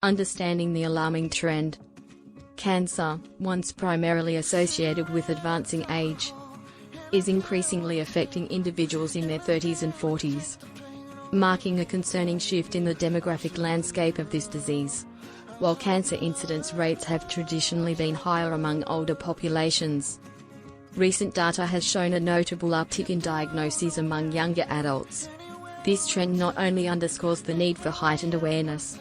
Understanding the alarming trend. Cancer, once primarily associated with advancing age, is increasingly affecting individuals in their 30s and 40s, marking a concerning shift in the demographic landscape of this disease. While cancer incidence rates have traditionally been higher among older populations, recent data has shown a notable uptick in diagnoses among younger adults. This trend not only underscores the need for heightened awareness,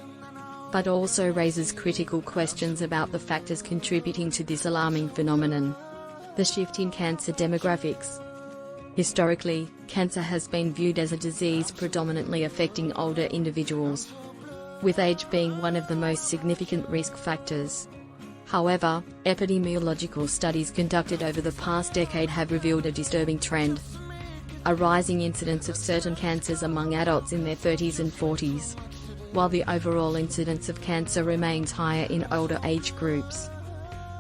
but also raises critical questions about the factors contributing to this alarming phenomenon. The shift in cancer demographics. Historically, cancer has been viewed as a disease predominantly affecting older individuals, with age being one of the most significant risk factors. However, epidemiological studies conducted over the past decade have revealed a disturbing trend: a rising incidence of certain cancers among adults in their 30s and 40s, while the overall incidence of cancer remains higher in older age groups.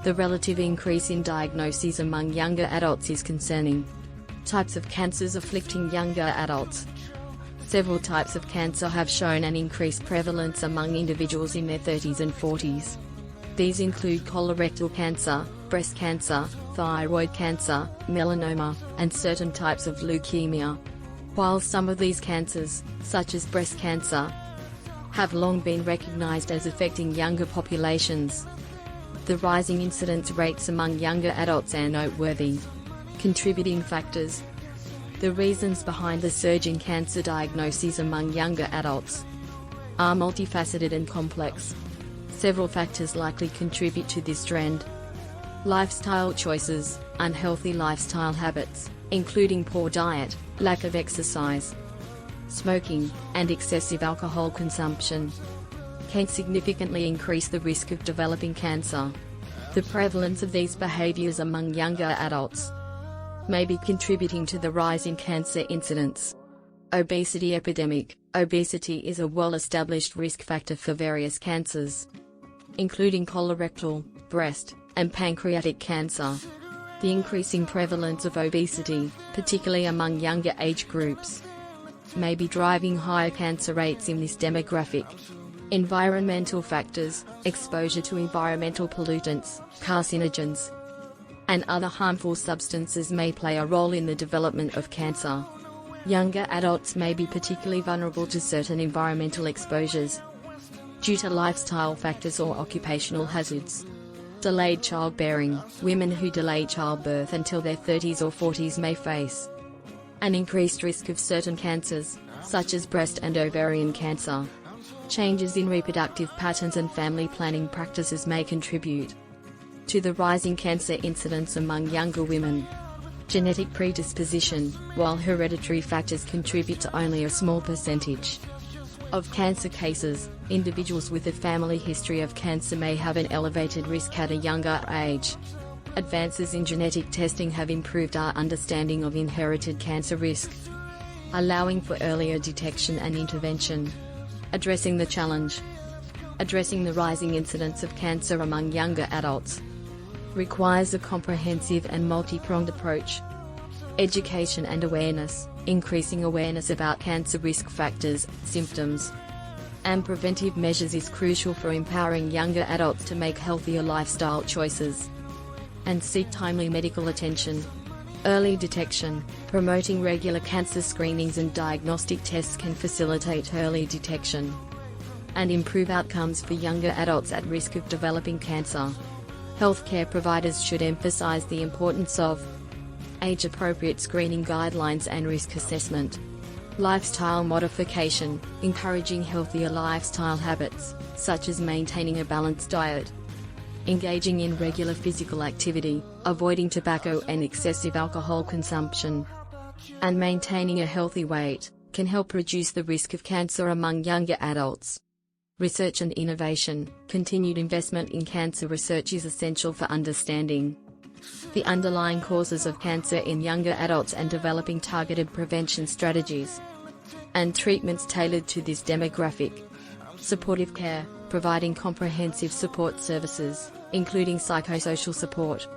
The relative increase in diagnoses among younger adults is concerning. Types of cancers afflicting younger adults. Several types of cancer have shown an increased prevalence among individuals in their 30s and 40s. These include colorectal cancer, breast cancer, thyroid cancer, melanoma, and certain types of leukemia. While some of these cancers, such as breast cancer, have long been recognized as affecting younger populations, the rising incidence rates among younger adults are noteworthy. Contributing factors. The reasons behind the surge in cancer diagnoses among younger adults are multifaceted and complex. Several factors likely contribute to this trend. Lifestyle choices. Unhealthy lifestyle habits, including poor diet, lack of exercise, smoking, and excessive alcohol consumption, can significantly increase the risk of developing cancer. The prevalence of these behaviors among younger adults may be contributing to the rise in cancer incidence. Obesity epidemic. Obesity is a well-established risk factor for various cancers, including colorectal, breast, and pancreatic cancer. The increasing prevalence of obesity, particularly among younger age groups, may be driving higher cancer rates in this demographic. Environmental factors. Exposure to environmental pollutants, carcinogens, and other harmful substances may play a role in the development of cancer. Younger adults may be particularly vulnerable to certain environmental exposures due to lifestyle factors or occupational hazards. Delayed childbearing. Women who delay childbirth until their 30s or 40s may face an increased risk of certain cancers, such as breast and ovarian cancer. Changes in reproductive patterns and family planning practices may contribute to the rising cancer incidence among younger women. Genetic predisposition. While hereditary factors contribute to only a small percentage of cancer cases, individuals with a family history of cancer may have an elevated risk at a younger age. Advances in genetic testing have improved our understanding of inherited cancer risk, allowing for earlier detection and intervention. Addressing the challenge. Addressing the rising incidence of cancer among younger adults requires a comprehensive and multi-pronged approach. Education and awareness. Increasing awareness about cancer risk factors, symptoms, and preventive measures is crucial for empowering younger adults to make healthier lifestyle choices and seek timely medical attention. Early detection. Promoting regular cancer screenings and diagnostic tests can facilitate early detection and improve outcomes for younger adults at risk of developing cancer. Healthcare providers should emphasize the importance of age-appropriate screening guidelines and risk assessment. Lifestyle modification. Encouraging healthier lifestyle habits, such as maintaining a balanced diet, engaging in regular physical activity, avoiding tobacco and excessive alcohol consumption, and maintaining a healthy weight, can help reduce the risk of cancer among younger adults. Research and innovation. Continued investment in cancer research is essential for understanding the underlying causes of cancer in younger adults and developing targeted prevention strategies and treatments tailored to this demographic. Supportive care. Providing comprehensive support services, including psychosocial support,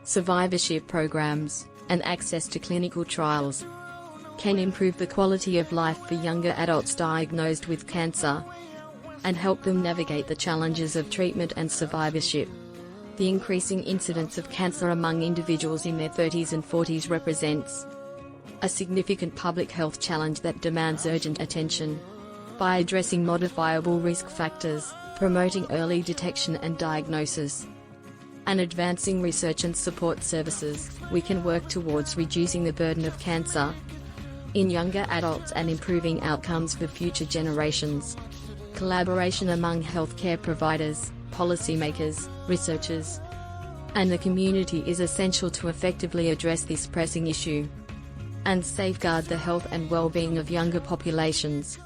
survivorship programs, and access to clinical trials, can improve the quality of life for younger adults diagnosed with cancer and help them navigate the challenges of treatment and survivorship. The increasing incidence of cancer among individuals in their 30s and 40s represents a significant public health challenge that demands urgent attention. By addressing modifiable risk factors, promoting early detection and diagnosis, and advancing research and support services, we can work towards reducing the burden of cancer in younger adults and improving outcomes for future generations. Collaboration among healthcare providers, policymakers, researchers, and the community is essential to effectively address this pressing issue and safeguard the health and well-being of younger populations.